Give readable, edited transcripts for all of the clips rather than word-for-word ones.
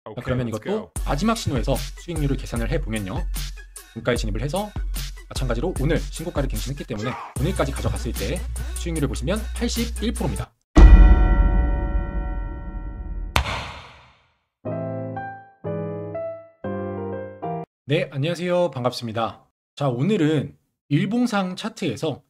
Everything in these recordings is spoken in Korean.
자, Okay, 그러면 let's 이것도 go. 마지막 신호에서 수익률을 계산을 해보면요, 종가에 진입을 해서 마찬가지로 오늘 신고가를 갱신했기 때문에 오늘까지 가져갔을 때 수익률을 보시면 81%입니다. 네, 안녕하세요. 반갑습니다. 자, 오늘은 일봉상 차트에서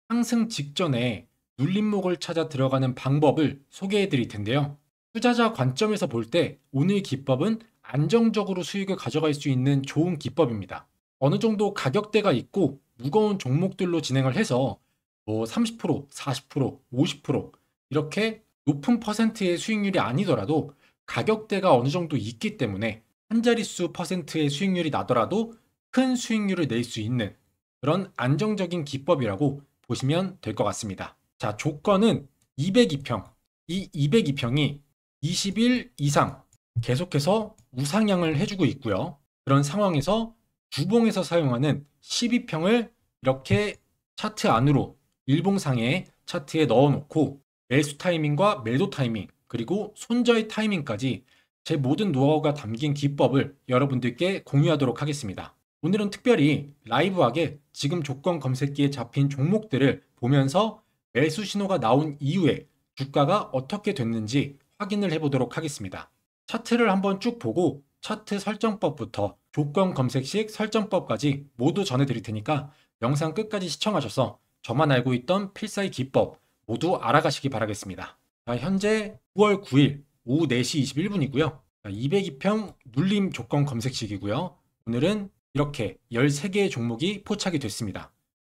상승 직전에 눌림목을 찾아 들어가는 방법을 소개해 드릴 텐데요. 투자자 관점에서 볼 때 오늘 기법은 안정적으로 수익을 가져갈 수 있는 좋은 기법입니다. 어느 정도 가격대가 있고 무거운 종목들로 진행을 해서 30%, 40%, 50% 이렇게 높은 퍼센트의 수익률이 아니더라도 가격대가 어느 정도 있기 때문에 한 자릿수 퍼센트의 수익률이 나더라도 큰 수익률을 낼 수 있는 그런 안정적인 기법이라고 보시면 될 것 같습니다. 자, 조건은 202평. 이 202평이 20일 이상 계속해서 우상향을 해주고 있고요. 그런 상황에서 주봉에서 사용하는 12평을 이렇게 차트 안으로 일봉상의 차트에 넣어놓고 매수 타이밍과 매도 타이밍 그리고 손절 타이밍까지 제 모든 노하우가 담긴 기법을 여러분들께 공유하도록 하겠습니다. 오늘은 특별히 라이브하게 지금 조건 검색기에 잡힌 종목들을 보면서 매수 신호가 나온 이후에 주가가 어떻게 됐는지 확인을 해보도록 하겠습니다. 차트를 한번 쭉 보고 차트 설정법부터 조건 검색식 설정법까지 모두 전해드릴 테니까 영상 끝까지 시청하셔서 저만 알고 있던 필사의 기법 모두 알아가시기 바라겠습니다. 자, 현재 9월 9일 오후 4시 21분이고요. 202평 눌림 조건 검색식이고요. 오늘은 이렇게 13개의 종목이 포착이 됐습니다.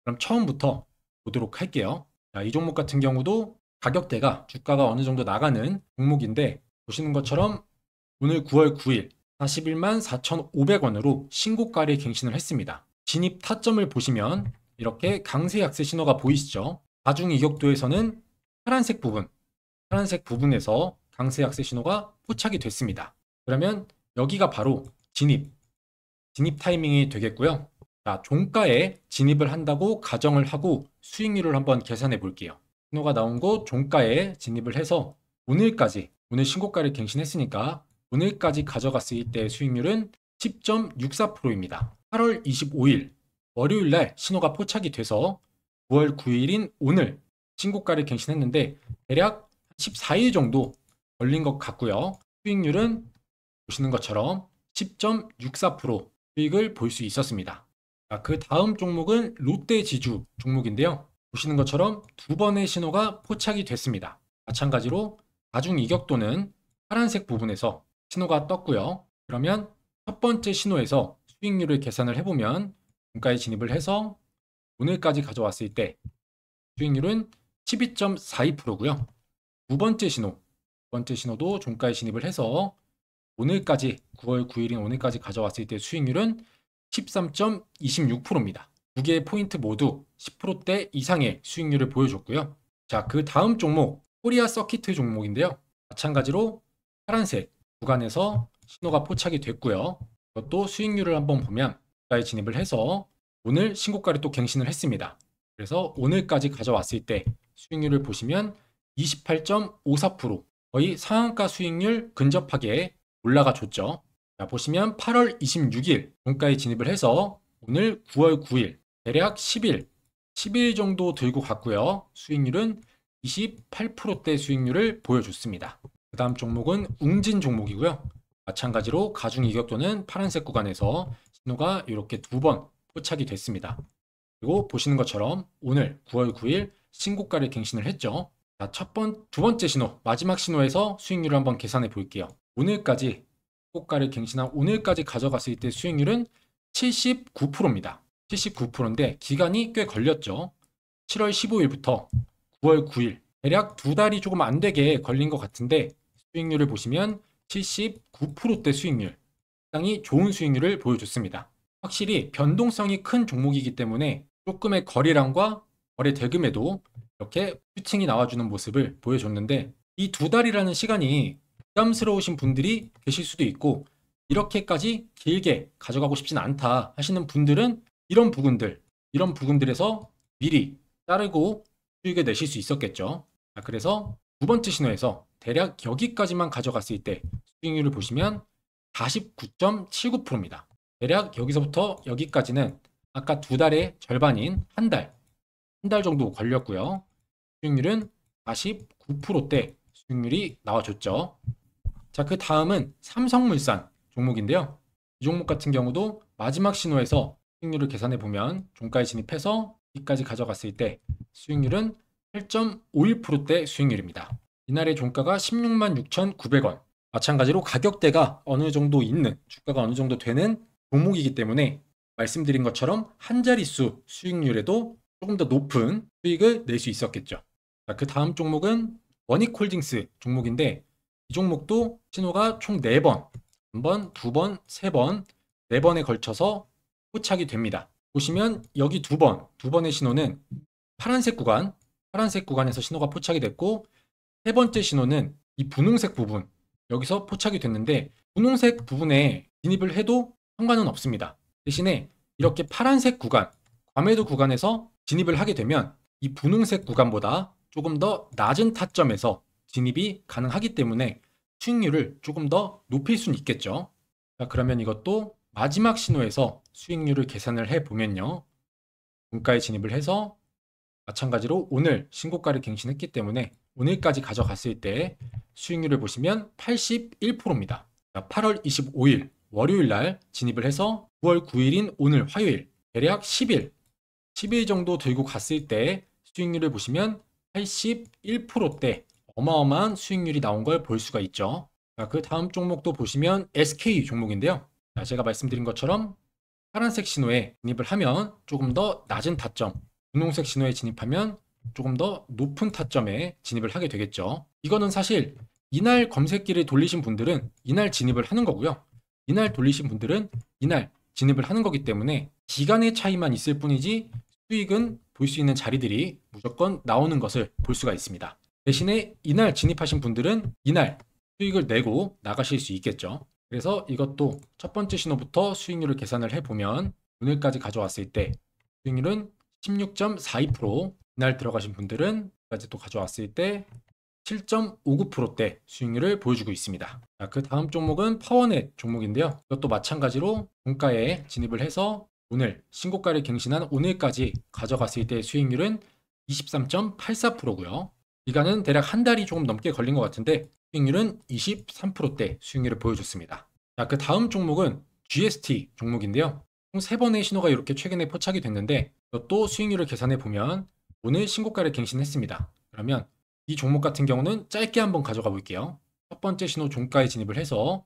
그럼 처음부터 보도록 할게요. 자, 이 종목 같은 경우도 가격대가 주가가 어느 정도 나가는 종목인데 보시는 것처럼 오늘 9월 9일 41만 4,500원으로 신고가를 갱신을 했습니다. 진입 타점을 보시면 이렇게 강세 약세 신호가 보이시죠? 다중 이격도에서는 파란색 부분에서 강세 약세 신호가 포착이 됐습니다. 그러면 여기가 바로 진입 타이밍이 되겠고요. 자, 종가에 진입을 한다고 가정을 하고 수익률을 한번 계산해 볼게요. 신호가 나온 곳 종가에 진입을 해서 오늘 신고가를 갱신했으니까 오늘까지 가져갔을 때 수익률은 10.64%입니다. 8월 25일 월요일 날 신호가 포착이 돼서 9월 9일인 오늘 신고가를 갱신했는데 대략 14일 정도 걸린 것 같고요. 수익률은 보시는 것처럼 10.64% 수익을 볼 수 있었습니다. 자, 그 다음 종목은 롯데지주 종목인데요. 보시는 것처럼 두 번의 신호가 포착이 됐습니다. 마찬가지로 다중 이격도는 파란색 부분에서 신호가 떴고요. 그러면 첫 번째 신호에서 수익률을 계산을 해보면 종가에 진입을 해서 오늘까지 가져왔을 때 수익률은 12.42%고요. 두 번째 신호도 종가에 진입을 해서 오늘까지 9월 9일인 오늘까지 가져왔을 때 수익률은 13.26%입니다. 두 개의 포인트 모두 10%대 이상의 수익률을 보여줬고요. 자, 그 다음 종목 코리아 서키트 종목인데요. 마찬가지로 파란색 구간에서 신호가 포착이 됐고요. 이것도 수익률을 한번 보면 주가에 진입을 해서 오늘 신고가를 또 갱신을 했습니다. 그래서 오늘까지 가져왔을 때 수익률을 보시면 28.54% 거의 상한가 수익률 근접하게 올라가 줬죠. 자, 보시면 8월 26일 종가에 진입을 해서 오늘 9월 9일 대략 10일 정도 들고 갔고요. 수익률은 28%대 수익률을 보여줬습니다. 그 다음 종목은 웅진 종목이고요. 마찬가지로 가중 이격도는 파란색 구간에서 신호가 이렇게 두 번 포착이 됐습니다. 그리고 보시는 것처럼 오늘 9월 9일 신고가를 갱신을 했죠. 자, 두 번째 신호, 마지막 신호에서 수익률을 한번 계산해 볼게요. 오늘까지 신고가를 갱신한 오늘까지 가져갔을 때 수익률은 79%입니다. 79%인데 기간이 꽤 걸렸죠. 7월 15일부터 9월 9일 대략 두 달이 조금 안 되게 걸린 것 같은데 수익률을 보시면 79%대 수익률, 상당히 좋은 수익률을 보여줬습니다. 확실히 변동성이 큰 종목이기 때문에 조금의 거래량과 거래 대금에도 이렇게 슈팅이 나와주는 모습을 보여줬는데 이 두 달이라는 시간이 부담스러우신 분들이 계실 수도 있고 이렇게까지 길게 가져가고 싶진 않다 하시는 분들은 이런 부분들에서 미리 자르고 수익을 내실 수 있었겠죠. 자, 그래서 두 번째 신호에서 대략 여기까지만 가져갔을 때 수익률을 보시면 49.79%입니다. 대략 여기서부터 여기까지는 아까 두 달의 절반인 한 달 정도 걸렸고요. 수익률은 49%대 수익률이 나와줬죠. 자, 그 다음은 삼성물산 종목인데요. 이 종목 같은 경우도 마지막 신호에서 수익률을 계산해 보면 종가에 진입해서 여기까지 가져갔을 때 수익률은 8.51%대 수익률입니다. 이날의 종가가 16만 6,900원. 마찬가지로 가격대가 어느 정도 있는, 주가가 어느 정도 되는 종목이기 때문에 말씀드린 것처럼 한 자릿수 수익률에도 조금 더 높은 수익을 낼 수 있었겠죠. 자, 그 다음 종목은 원익홀딩스 종목인데 이 종목도 신호가 총 4번, 한 번, 두 번, 세 번, 4번에 걸쳐서 포착이 됩니다. 보시면 여기 두 번의 신호는 파란색 구간에서 신호가 포착이 됐고 세 번째 신호는 이 분홍색 부분, 여기서 포착이 됐는데 분홍색 부분에 진입을 해도 상관은 없습니다. 대신에 이렇게 파란색 구간, 과매도 구간에서 진입을 하게 되면 이 분홍색 구간보다 조금 더 낮은 타점에서 진입이 가능하기 때문에 수익률을 조금 더 높일 수는 있겠죠. 자, 그러면 이것도 마지막 신호에서 수익률을 계산을 해보면요. 종가에 진입을 해서 마찬가지로 오늘 신고가를 갱신했기 때문에 오늘까지 가져갔을 때 수익률을 보시면 81%입니다. 8월 25일 월요일 날 진입을 해서 9월 9일인 오늘 화요일 대략 10일 정도 들고 갔을 때 수익률을 보시면 81%대 어마어마한 수익률이 나온 걸 볼 수가 있죠. 자, 그 다음 종목도 보시면 SK 종목인데요. 자, 제가 말씀드린 것처럼 파란색 신호에 진입을 하면 조금 더 낮은 타점, 분홍색 신호에 진입하면 조금 더 높은 타점에 진입을 하게 되겠죠. 이거는 사실 이날 검색기를 돌리신 분들은 이날 진입을 하는 거고요. 이날 돌리신 분들은 이날 진입을 하는 거기 때문에 기간의 차이만 있을 뿐이지 수익은 볼 수 있는 자리들이 무조건 나오는 것을 볼 수가 있습니다. 대신에 이날 진입하신 분들은 이날 수익을 내고 나가실 수 있겠죠. 그래서 이것도 첫 번째 신호부터 수익률을 계산을 해보면 오늘까지 가져왔을 때 수익률은 16.42%, 이날 들어가신 분들은 까지 또 가져왔을 때 7.59%대 수익률을 보여주고 있습니다. 자, 그 다음 종목은 파워넷 종목인데요. 이것도 마찬가지로 종가에 진입을 해서 오늘 신고가를 갱신한 오늘까지 가져갔을 때 수익률은 23.84%고요. 기간은 대략 한 달이 조금 넘게 걸린 것 같은데 수익률은 23%대 수익률을 보여줬습니다. 자, 그 다음 종목은 GST 종목인데요. 총 3번의 신호가 이렇게 최근에 포착이 됐는데 또 수익률을 계산해 보면 오늘 신고가를 갱신했습니다. 그러면 이 종목 같은 경우는 짧게 한번 가져가 볼게요. 첫 번째 신호 종가에 진입을 해서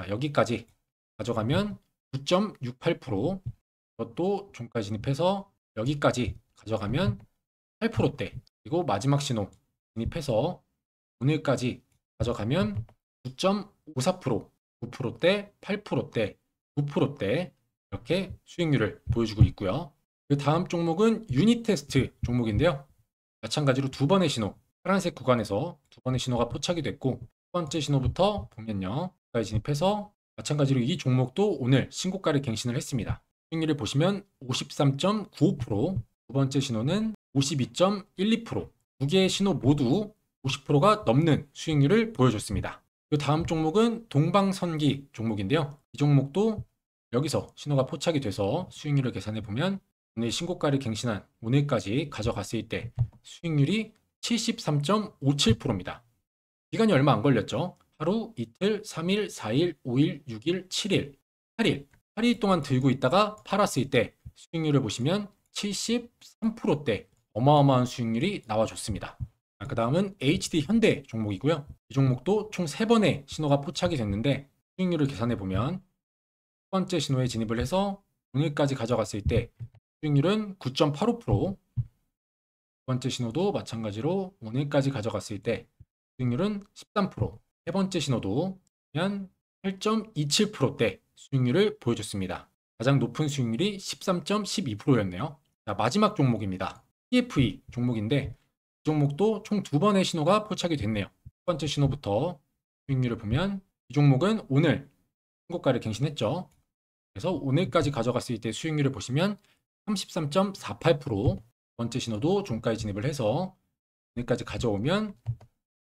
여기까지 가져가면 9.68%, 이것도 종가에 진입해서 여기까지 가져가면 8%대, 그리고 마지막 신호 진입해서 오늘까지 가져가면 9.54%, 9%대, 8%대, 9%대 이렇게 수익률을 보여주고 있고요. 그 다음 종목은 유니테스트 종목인데요. 마찬가지로 두 번의 신호, 파란색 구간에서 두 번의 신호가 포착이 됐고 첫 번째 신호부터 보면요. 여기까지 진입해서 마찬가지로 이 종목도 오늘 신고가를 갱신을 했습니다. 수익률을 보시면 53.95%, 두 번째 신호는 52.12%, 두 개의 신호 모두 50%가 넘는 수익률을 보여줬습니다. 그 다음 종목은 동방선기 종목인데요. 이 종목도 여기서 신호가 포착이 돼서 수익률을 계산해 보면 오늘 신고가를 갱신한 오늘까지 가져갔을 때 수익률이 73.57%입니다. 기간이 얼마 안 걸렸죠. 하루, 이틀, 3일, 4일, 5일, 6일, 7일, 8일 동안 들고 있다가 팔았을 때 수익률을 보시면 73%대 어마어마한 수익률이 나와줬습니다. 그 다음은 HD 현대 종목이고요. 이 종목도 총 3번의 신호가 포착이 됐는데 수익률을 계산해 보면 첫 번째 신호에 진입을 해서 오늘까지 가져갔을 때 수익률은 9.85%, 두 번째 신호도 마찬가지로 오늘까지 가져갔을 때 수익률은 13%, 세 번째 신호도 8.27%대 수익률을 보여줬습니다. 가장 높은 수익률이 13.12%였네요. 자, 마지막 종목입니다. TFE 종목인데 이 종목도 총 2번의 신호가 포착이 됐네요. 첫 번째 신호부터 수익률을 보면 이 종목은 오늘 신고가를 갱신했죠. 그래서 오늘까지 가져갔을 때 수익률을 보시면 33.48%, 두 번째 신호도 종가에 진입을 해서 오늘까지 가져오면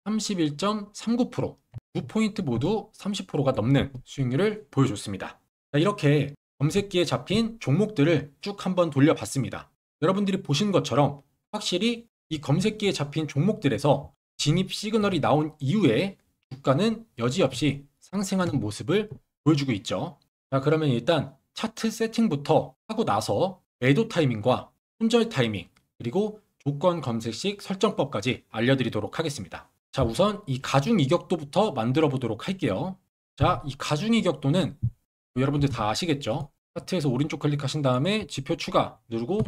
31.39%, 두 포인트 모두 30%가 넘는 수익률을 보여줬습니다. 자, 이렇게 검색기에 잡힌 종목들을 쭉 한번 돌려봤습니다. 여러분들이 보신 것처럼 확실히 이 검색기에 잡힌 종목들에서 진입 시그널이 나온 이후에 주가는 여지없이 상승하는 모습을 보여주고 있죠. 자, 그러면 일단 차트 세팅부터 하고 나서 매도 타이밍과 손절 타이밍, 그리고 조건 검색식 설정법까지 알려드리도록 하겠습니다. 자, 우선 이 가중 이격도부터 만들어 보도록 할게요. 자, 이 가중 이격도는 여러분들 다 아시겠죠? 차트에서 오른쪽 클릭하신 다음에 지표 추가 누르고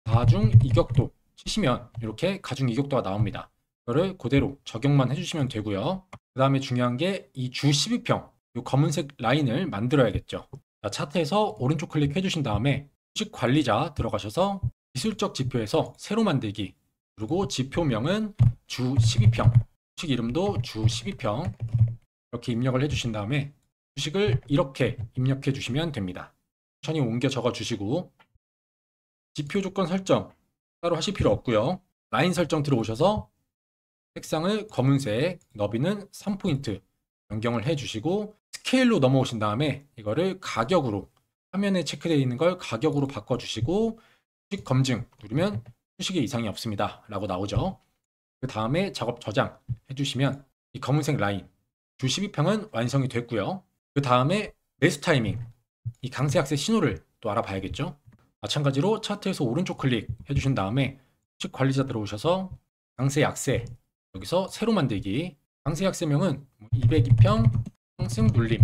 가중 이격도 치시면 이렇게 가중 이격도가 나옵니다. 이거를 그대로 적용만 해주시면 되고요. 그 다음에 중요한 게 이 주 12평, 이 검은색 라인을 만들어야겠죠. 자, 차트에서 오른쪽 클릭해 주신 다음에 수식 관리자 들어가셔서 기술적 지표에서 새로 만들기, 그리고 지표명은 주 12평, 수식 이름도 주 12평 이렇게 입력을 해주신 다음에 수식을 이렇게 입력해 주시면 됩니다. 천천히 옮겨 적어 주시고 지표 조건 설정 따로 하실 필요 없고요. 라인 설정 들어오셔서 색상을 검은색, 너비는 3포인트 변경을 해주시고 스케일로 넘어오신 다음에 이거를 가격으로, 화면에 체크되어 있는 걸 가격으로 바꿔주시고 수식 검증 누르면 수식에 이상이 없습니다 라고 나오죠. 그 다음에 작업 저장 해주시면 이 검은색 라인 주 12평은 완성이 됐고요. 그 다음에 매수 타이밍, 이 강세 약세 신호를 또 알아봐야겠죠. 마찬가지로 차트에서 오른쪽 클릭 해주신 다음에 수식 관리자 들어오셔서 강세 약세, 여기서 새로 만들기, 강세 약세명은 202평 상승 눌림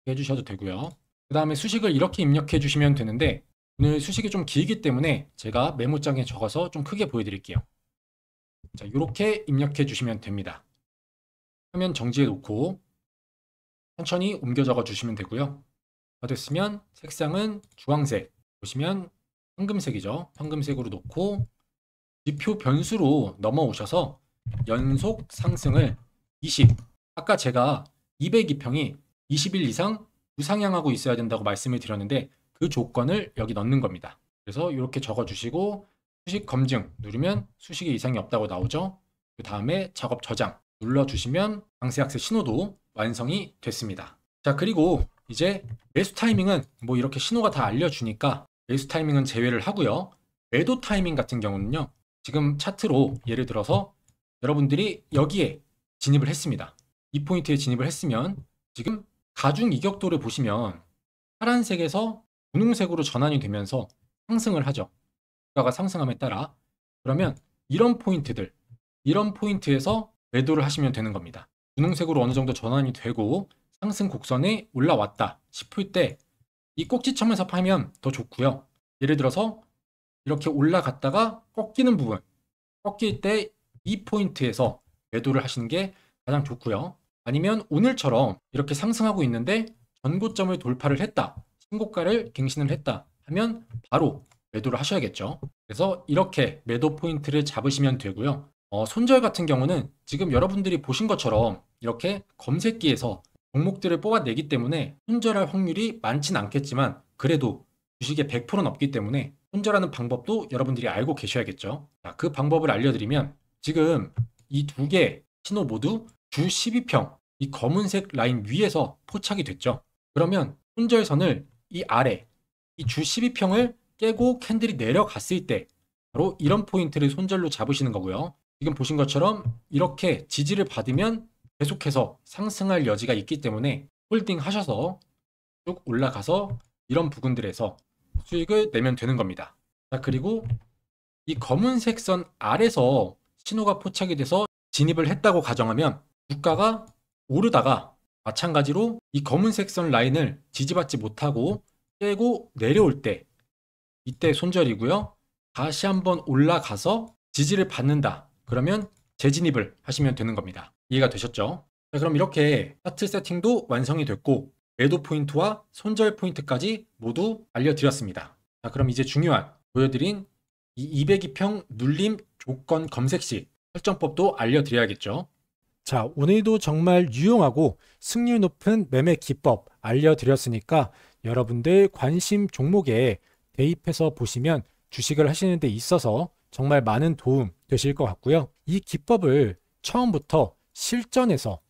해주셔도 되고요. 그 다음에 수식을 이렇게 입력해 주시면 되는데 오늘 수식이 좀 길기 때문에 제가 메모장에 적어서 좀 크게 보여드릴게요. 자, 이렇게 입력해 주시면 됩니다. 화면 정지해 놓고 천천히 옮겨 적어 주시면 되고요. 다 됐으면 색상은 주황색, 보시면 황금색이죠. 황금색으로 놓고 지표 변수로 넘어오셔서 연속 상승을 20, 아까 제가 202평이 20일 이상 우상향하고 있어야 된다고 말씀을 드렸는데 그 조건을 여기 넣는 겁니다. 그래서 이렇게 적어주시고 수식 검증 누르면 수식에 이상이 없다고 나오죠. 그 다음에 작업 저장 눌러주시면 강세 약세 신호도 완성이 됐습니다. 자, 그리고 이제 매수 타이밍은 뭐 이렇게 신호가 다 알려주니까 매수 타이밍은 제외를 하고요. 매도 타이밍 같은 경우는요. 지금 차트로 예를 들어서 여러분들이 여기에 진입을 했습니다. 이 포인트에 진입을 했으면 지금 가중 이격도를 보시면 파란색에서 분홍색으로 전환이 되면서 상승을 하죠. 주가가 상승함에 따라. 그러면 이런 포인트들, 이런 포인트에서 매도를 하시면 되는 겁니다. 분홍색으로 어느 정도 전환이 되고 상승 곡선에 올라왔다 싶을 때 이 꼭지점에서 파면 더 좋고요. 예를 들어서 이렇게 올라갔다가 꺾이는 부분, 꺾일 때 이 포인트에서 매도를 하시는 게 가장 좋고요. 아니면 오늘처럼 이렇게 상승하고 있는데 전고점을 돌파를 했다, 신고가를 갱신을 했다 하면 바로 매도를 하셔야겠죠. 그래서 이렇게 매도 포인트를 잡으시면 되고요. 손절 같은 경우는 지금 여러분들이 보신 것처럼 이렇게 검색기에서 종목들을 뽑아내기 때문에 손절할 확률이 많진 않겠지만 그래도 주식의 100%는 없기 때문에 손절하는 방법도 여러분들이 알고 계셔야겠죠. 자, 그 방법을 알려드리면 지금 이 두 개 신호 모두 주 12평 이 검은색 라인 위에서 포착이 됐죠. 그러면 손절선을 이 아래 이 주 12평을 깨고 캔들이 내려갔을 때 바로 이런 포인트를 손절로 잡으시는 거고요. 지금 보신 것처럼 이렇게 지지를 받으면 계속해서 상승할 여지가 있기 때문에 홀딩 하셔서 쭉 올라가서 이런 부분들에서 수익을 내면 되는 겁니다. 자, 그리고 이 검은색 선 아래서 신호가 포착이 돼서 진입을 했다고 가정하면 주가가 오르다가 마찬가지로 이 검은색 선 라인을 지지받지 못하고 깨고 내려올 때 이때 손절이고요. 다시 한번 올라가서 지지를 받는다. 그러면 재진입을 하시면 되는 겁니다. 이해가 되셨죠? 자, 그럼 이렇게 차트 세팅도 완성이 됐고 매도 포인트와 손절 포인트까지 모두 알려드렸습니다. 자, 그럼 이제 중요한 보여드린 이 202평 눌림 조건 검색 시 설정법도 알려드려야겠죠. 자, 오늘도 정말 유용하고 승률 높은 매매 기법 알려드렸으니까 여러분들 관심 종목에 대입해서 보시면 주식을 하시는 데 있어서 정말 많은 도움 되실 것 같고요. 이 기법을 처음부터 실전에서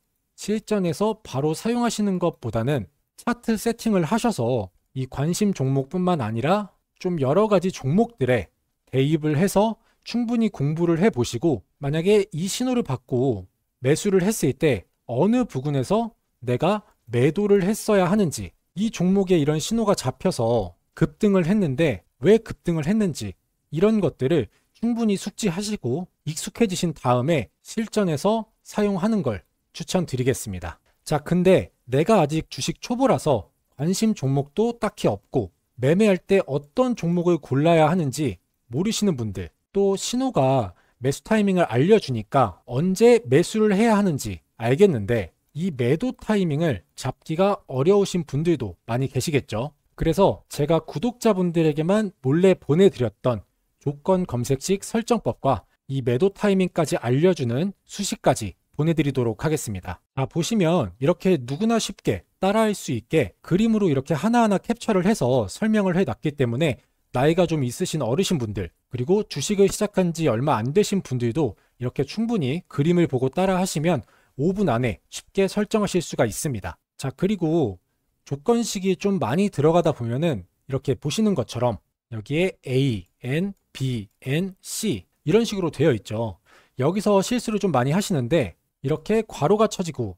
실전에서 바로 사용하시는 것보다는 차트 세팅을 하셔서 이 관심 종목뿐만 아니라 좀 여러 가지 종목들에 대입을 해서 충분히 공부를 해보시고, 만약에 이 신호를 받고 매수를 했을 때 어느 부근에서 내가 매도를 했어야 하는지, 이 종목에 이런 신호가 잡혀서 급등을 했는데 왜 급등을 했는지, 이런 것들을 충분히 숙지하시고 익숙해지신 다음에 실전에서 사용하는 걸 추천드리겠습니다. 자, 근데 내가 아직 주식 초보라서 관심 종목도 딱히 없고 매매할 때 어떤 종목을 골라야 하는지 모르시는 분들, 또 신호가 매수 타이밍을 알려주니까 언제 매수를 해야 하는지 알겠는데 이 매도 타이밍을 잡기가 어려우신 분들도 많이 계시겠죠. 그래서 제가 구독자분들에게만 몰래 보내드렸던 조건 검색식 설정법과 이 매도 타이밍까지 알려주는 수식까지 보내드리도록 하겠습니다. 보시면 이렇게 누구나 쉽게 따라할 수 있게 그림으로 이렇게 하나하나 캡처를 해서 설명을 해놨기 때문에 나이가 좀 있으신 어르신분들, 그리고 주식을 시작한 지 얼마 안 되신 분들도 이렇게 충분히 그림을 보고 따라 하시면 5분 안에 쉽게 설정하실 수가 있습니다. 자, 그리고 조건식이 좀 많이 들어가다 보면은 이렇게 보시는 것처럼 여기에 A, N, B, N, C 이런 식으로 되어 있죠. 여기서 실수를 좀 많이 하시는데 이렇게 괄호가 쳐지고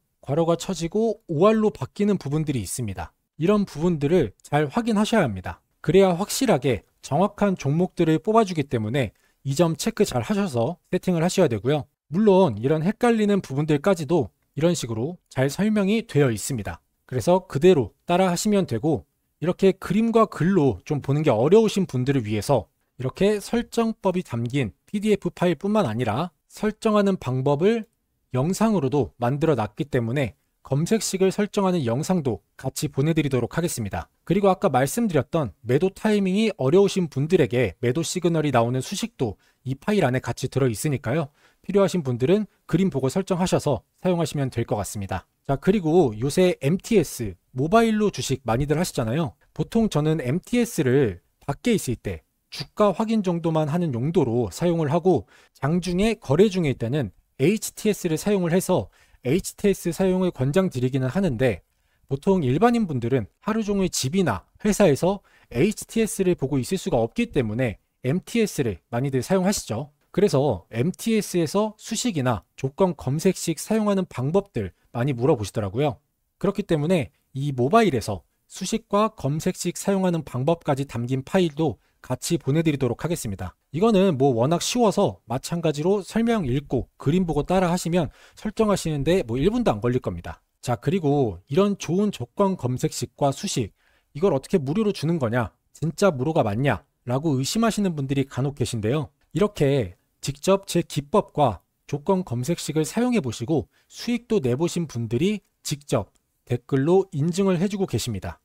OR로 바뀌는 부분들이 있습니다. 이런 부분들을 잘 확인하셔야 합니다. 그래야 확실하게 정확한 종목들을 뽑아주기 때문에 이 점 체크 잘 하셔서 세팅을 하셔야 되고요. 물론 이런 헷갈리는 부분들까지도 이런 식으로 잘 설명이 되어 있습니다. 그래서 그대로 따라 하시면 되고, 이렇게 그림과 글로 좀 보는 게 어려우신 분들을 위해서 이렇게 설정법이 담긴 PDF 파일뿐만 아니라 설정하는 방법을 영상으로도 만들어 놨기 때문에 검색식을 설정하는 영상도 같이 보내드리도록 하겠습니다. 그리고 아까 말씀드렸던 매도 타이밍이 어려우신 분들에게 매도 시그널이 나오는 수식도 이 파일 안에 같이 들어있으니까요. 필요하신 분들은 그림 보고 설정하셔서 사용하시면 될 것 같습니다. 자, 그리고 요새 MTS, 모바일로 주식 많이들 하시잖아요. 보통 저는 MTS를 밖에 있을 때 주가 확인 정도만 하는 용도로 사용을 하고, 장중에 거래 중일 때는 HTS를 사용을 해서 HTS 사용을 권장드리기는 하는데, 보통 일반인 분들은 하루 종일 집이나 회사에서 HTS를 보고 있을 수가 없기 때문에 MTS를 많이들 사용하시죠. 그래서 MTS에서 수식이나 조건 검색식 사용하는 방법들 많이 물어보시더라고요. 그렇기 때문에 이 모바일에서 수식과 검색식 사용하는 방법까지 담긴 파일도 같이 보내드리도록 하겠습니다. 이거는 뭐 워낙 쉬워서 마찬가지로 설명 읽고 그림 보고 따라 하시면 설정하시는데 뭐 1분도 안 걸릴 겁니다. 자, 그리고 이런 좋은 조건 검색식과 수식, 이걸 어떻게 무료로 주는 거냐, 진짜 무료가 맞냐 라고 의심하시는 분들이 간혹 계신데요. 이렇게 직접 제 기법과 조건 검색식을 사용해 보시고 수익도 내보신 분들이 직접 댓글로 인증을 해주고 계십니다.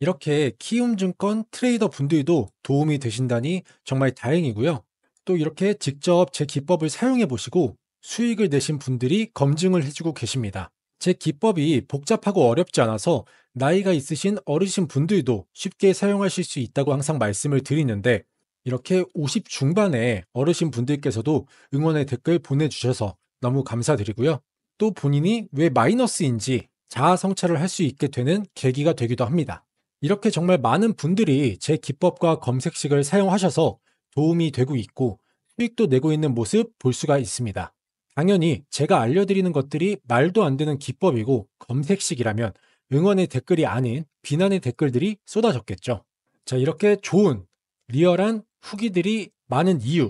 이렇게 키움증권 트레이더 분들도 도움이 되신다니 정말 다행이고요. 또 이렇게 직접 제 기법을 사용해 보시고 수익을 내신 분들이 검증을 해주고 계십니다. 제 기법이 복잡하고 어렵지 않아서 나이가 있으신 어르신 분들도 쉽게 사용하실 수 있다고 항상 말씀을 드리는데, 이렇게 50 중반의 어르신 분들께서도 응원의 댓글 보내주셔서 너무 감사드리고요. 또 본인이 왜 마이너스인지 자아 성찰을 할 수 있게 되는 계기가 되기도 합니다. 이렇게 정말 많은 분들이 제 기법과 검색식을 사용하셔서 도움이 되고 있고 수익도 내고 있는 모습 볼 수가 있습니다. 당연히 제가 알려드리는 것들이 말도 안 되는 기법이고 검색식이라면 응원의 댓글이 아닌 비난의 댓글들이 쏟아졌겠죠. 자, 이렇게 좋은 리얼한 후기들이 많은 이유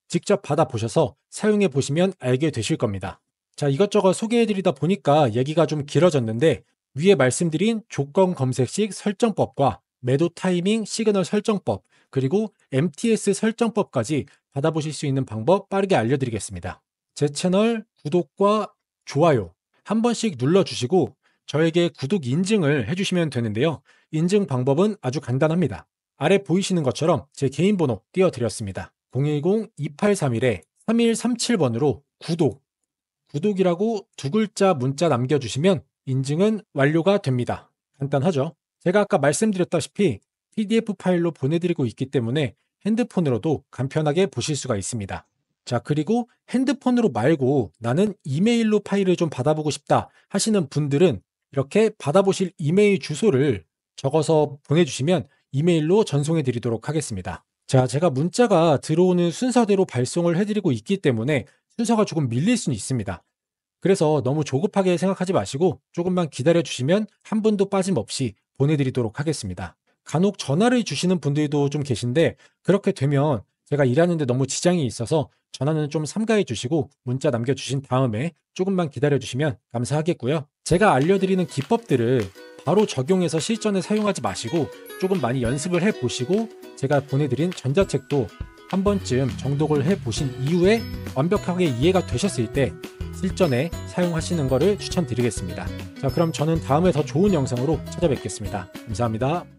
직접 받아보셔서 사용해 보시면 알게 되실 겁니다. 자, 이것저것 소개해드리다 보니까 얘기가 좀 길어졌는데, 위에 말씀드린 조건 검색식 설정법과 매도 타이밍 시그널 설정법, 그리고 MTS 설정법까지 받아보실 수 있는 방법 빠르게 알려드리겠습니다. 제 채널 구독과 좋아요 한 번씩 눌러주시고 저에게 구독 인증을 해주시면 되는데요. 인증 방법은 아주 간단합니다. 아래 보이시는 것처럼 제 개인 번호 띄워드렸습니다. 010-2831-3137번으로 구독이라고 두 글자 문자 남겨주시면 인증은 완료가 됩니다. 간단하죠? 제가 아까 말씀드렸다시피 PDF 파일로 보내드리고 있기 때문에 핸드폰으로도 간편하게 보실 수가 있습니다. 자, 그리고 핸드폰으로 말고 나는 이메일로 파일을 좀 받아보고 싶다 하시는 분들은 이렇게 받아보실 이메일 주소를 적어서 보내주시면 이메일로 전송해 드리도록 하겠습니다. 자, 제가 문자가 들어오는 순서대로 발송을 해드리고 있기 때문에 순서가 조금 밀릴 수는 있습니다. 그래서 너무 조급하게 생각하지 마시고 조금만 기다려 주시면 한 분도 빠짐없이 보내드리도록 하겠습니다. 간혹 전화를 주시는 분들도 좀 계신데 그렇게 되면 제가 일하는데 너무 지장이 있어서 전화는 좀 삼가해 주시고 문자 남겨주신 다음에 조금만 기다려 주시면 감사하겠고요. 제가 알려드리는 기법들을 바로 적용해서 실전에 사용하지 마시고 조금 많이 연습을 해 보시고 제가 보내드린 전자책도 한 번쯤 정독을 해 보신 이후에 완벽하게 이해가 되셨을 때 실전에 사용하시는 것을 추천드리겠습니다. 자, 그럼 저는 다음에 더 좋은 영상으로 찾아뵙겠습니다. 감사합니다.